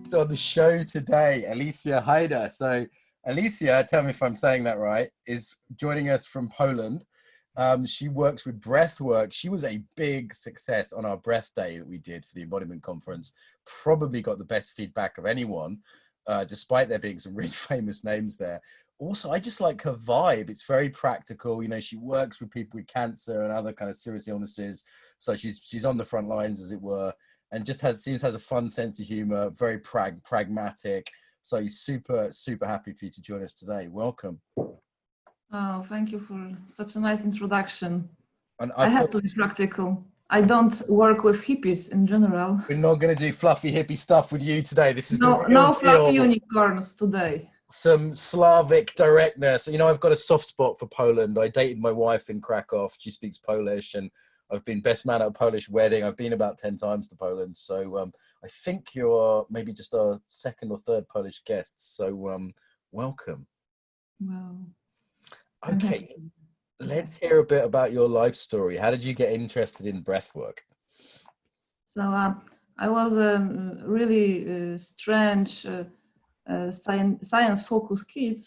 guests on the show today, Alicia Heyda. So Alicia, tell me if I'm saying that right, is joining us from Poland. She works with Breath-work. She was a big success on our breath day that we did for the Embodiment Conference. Probably got the best feedback of anyone, despite there being some really famous names there. Also, I just like her vibe. It's very practical. You know, she works with people with cancer and other kind of serious illnesses. So she's on the front lines, as it were, and just has a fun sense of humor, very pragmatic. So super happy for you to join us today. Welcome. Oh, thank you for such a nice introduction. And I have to be practical. I don't work with hippies in general. We're not going to do fluffy hippie stuff with you today. This is no fluffy unicorns today. Some Slavic directness. You know, I've got a soft spot for Poland. I dated my wife in Krakow. She speaks Polish, and I've been best man at a Polish wedding. I've been about 10 times to Poland. So I think you're maybe just our second or third Polish guest. So welcome. Wow. Okay, let's hear a bit about your life story. How did you get interested in breathwork? So I was a really strange science-focused kid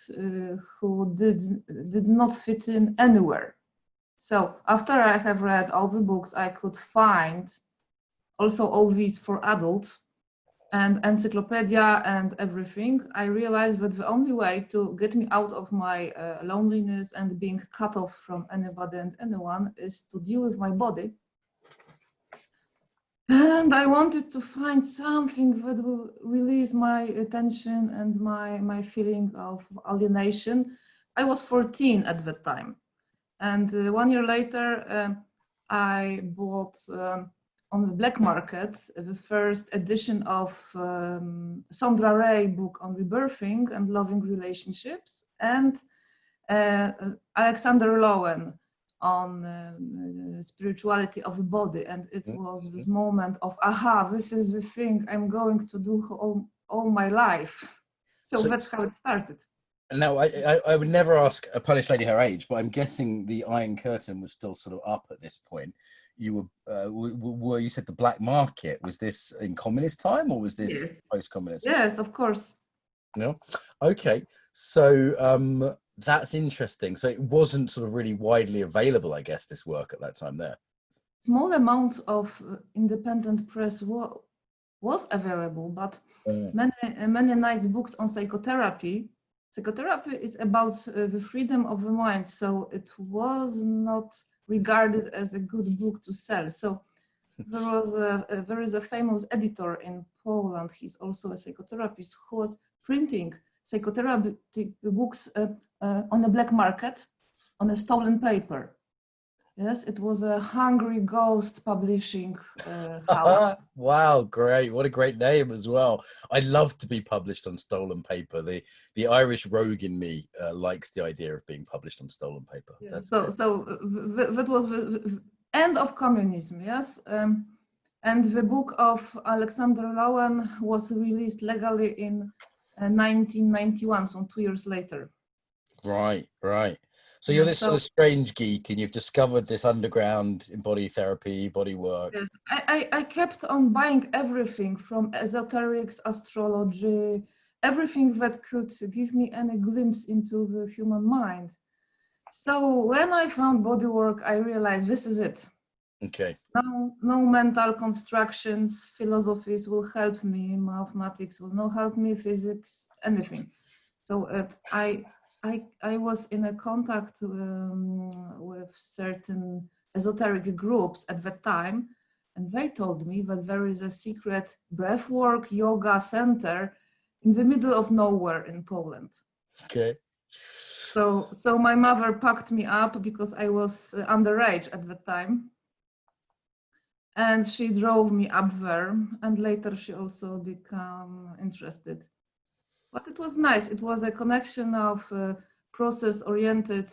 who did not fit in anywhere. So after I have read all the books I could find, also all these for adults, and encyclopedia and everything, I realized that the only way to get me out of my loneliness and being cut off from anybody and anyone is to deal with my body. And I wanted to find something that will release my attention and my feeling of alienation. I was 14 at that time. And 1 year later, I bought on the black market the first edition of Sandra Ray book on rebirthing and loving relationships, and Alexander Lowen on spirituality of the body. And it was this moment of, aha, this is the thing I'm going to do all my life. So that's how it started. Now, I would never ask a Polish lady her age, but I'm guessing the Iron Curtain was still sort of up at this point. You were you said the black market. Was this in communist time or was this post-communist? Yes, of course. No, okay. So that's interesting. So it wasn't sort of really widely available, I guess, this work at that time there. Small amounts of independent press was available, but many nice books on psychotherapy. Psychotherapy is about the freedom of the mind, so it was not regarded as a good book to sell. So there is a famous editor in Poland. He's also a psychotherapist who was printing psychotherapy books on the black market on a stolen paper. Yes, it was a Hungry Ghost publishing house. Wow, great. What a great name as well. I'd love to be published on stolen paper. The Irish rogue in me likes the idea of being published on stolen paper. Yeah. So that was the end of communism, yes? And the book of Alexander Lowen was released legally in 1991, so 2 years later. Right. So you're this sort of strange geek, and you've discovered this underground embodied therapy, body work. Yes. I kept on buying everything from esoterics, astrology, everything that could give me any glimpse into the human mind. So when I found bodywork, I realized this is it. Okay. No mental constructions, philosophies will help me, mathematics will not help me, physics, anything. So I was in a contact with certain esoteric groups at that time, and they told me that there is a secret breathwork yoga center in the middle of nowhere in Poland. Okay. So my mother packed me up because I was underage at the time, and she drove me up there, and later she also became interested. But it was nice. It was a connection of process-oriented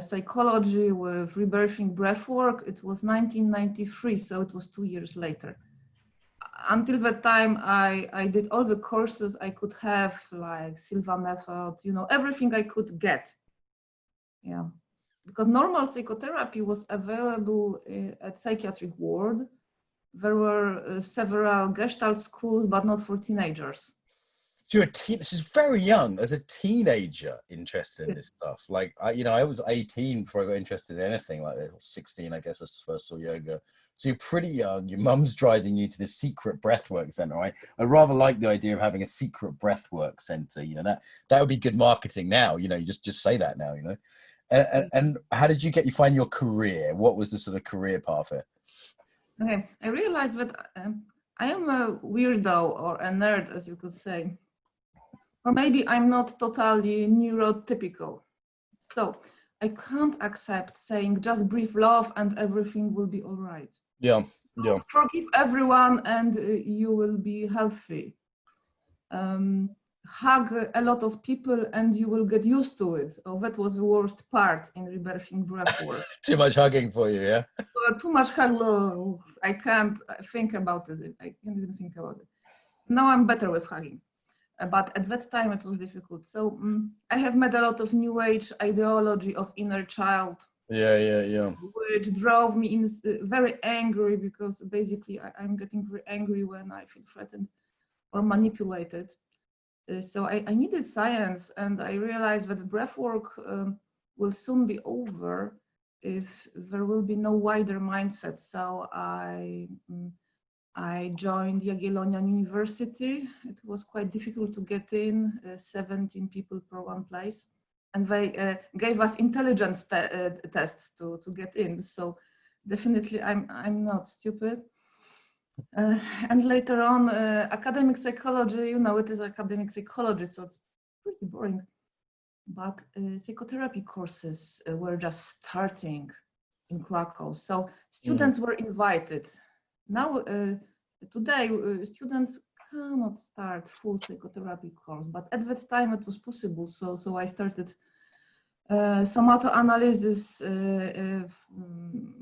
psychology with rebirthing breathwork. It was 1993, so it was 2 years later. Until that time, I did all the courses I could have, like Silva method, everything I could get. Yeah, because normal psychotherapy was available at psychiatric ward. there were several Gestalt schools, but not for teenagers. So you're a teen, this is very young, as a teenager, interested in this stuff. Like, I was 18 before I got interested in anything like that. 16, I guess, I first saw yoga. So you're pretty young. Your mum's driving you to the secret breathwork center. I rather like the idea of having a secret breathwork center. That would be good marketing now. You just say that now. And how did you find your career? What was the sort of career path here? Okay, I realized that I am a weirdo or a nerd, as you could say. Or maybe I'm not totally neurotypical. So I can't accept saying just breathe love and everything will be all right. Yeah. Forgive everyone and you will be healthy. Hug a lot of people and you will get used to it. Oh, that was the worst part in rebirthing breathwork. Too much hugging for you, yeah? Too much hug. I can't think about it. I can't even think about it. Now I'm better with hugging. But at that time it was difficult. So I have met a lot of new age ideology of inner child. Yeah. Which drove me very angry, because basically I'm getting very angry when I feel threatened or manipulated. So I needed science, and I realized that breathwork will soon be over if there will be no wider mindset. So I joined Jagiellonian University. It was quite difficult to get in, 17 people per one place. And they gave us intelligence tests to get in. So definitely I'm not stupid. And later on, academic psychology, it is academic psychology, so it's pretty boring. But psychotherapy courses were just starting in Krakow. So students were invited. Now, today, students cannot start full psychotherapy course, but at that time it was possible. So I started somatoanalysis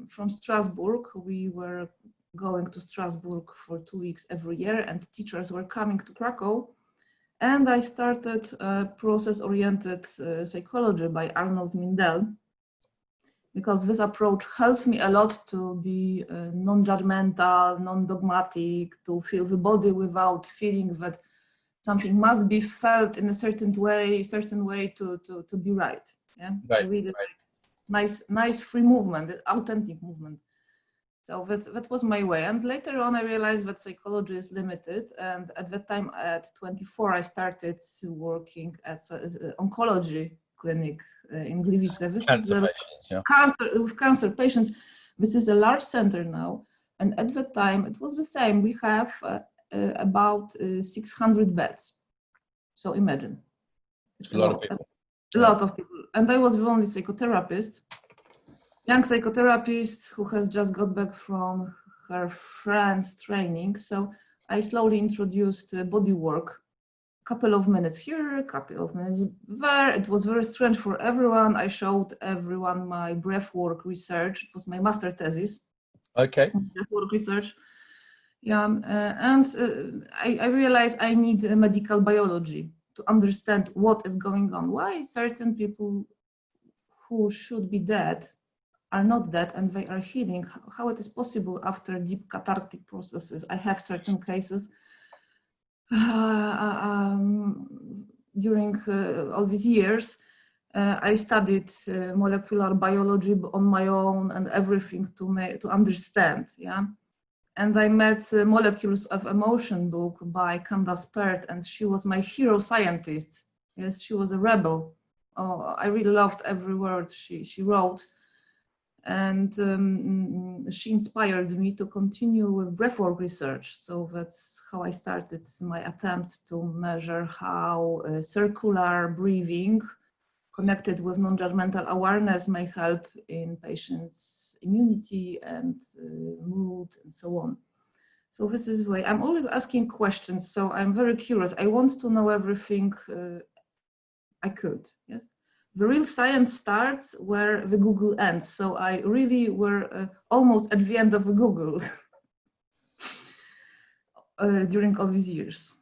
from Strasbourg. We were going to Strasbourg for 2 weeks every year, and teachers were coming to Krakow. And I started process-oriented psychology by Arnold Mindell, because this approach helped me a lot to be non-judgmental, non-dogmatic, to feel the body without feeling that something must be felt in a certain way to be right. Yeah, right, really right. Nice free movement, authentic movement. So that was my way. And later on, I realized that psychology is limited. And at that time, at 24, I started working as an oncology clinic in Gliwice. This cancer is patients, yeah. Cancer patients. This is a large center now. And at that time, it was the same. We have about 600 beds. So imagine. It's a lot of people. A lot of people. And I was the only psychotherapist. Young psychotherapist who has just got back from her friend's training. So I slowly introduced bodywork, a couple of minutes here, a couple of minutes there. It was very strange for everyone. I showed everyone my breathwork research. It was my master thesis. Okay. Breathwork research. Yeah, I realized I need medical biology to understand what is going on. Why certain people who should be dead are not dead and they are healing, how it is possible after deep cathartic processes. I have certain cases during all these years. I studied molecular biology on my own and everything to understand, yeah. And I met Molecules of Emotion book by Candace Pert, and she was my hero scientist. Yes, she was a rebel. Oh, I really loved every word she wrote. And she inspired me to continue with breathwork research. So that's how I started my attempt to measure how circular breathing connected with non-judgmental awareness may help in patients' immunity and mood and so on. So this is why I'm always asking questions. So I'm very curious. I want to know everything I could, yes. The real science starts where the Google ends. So I really were almost at the end of the Google during all these years.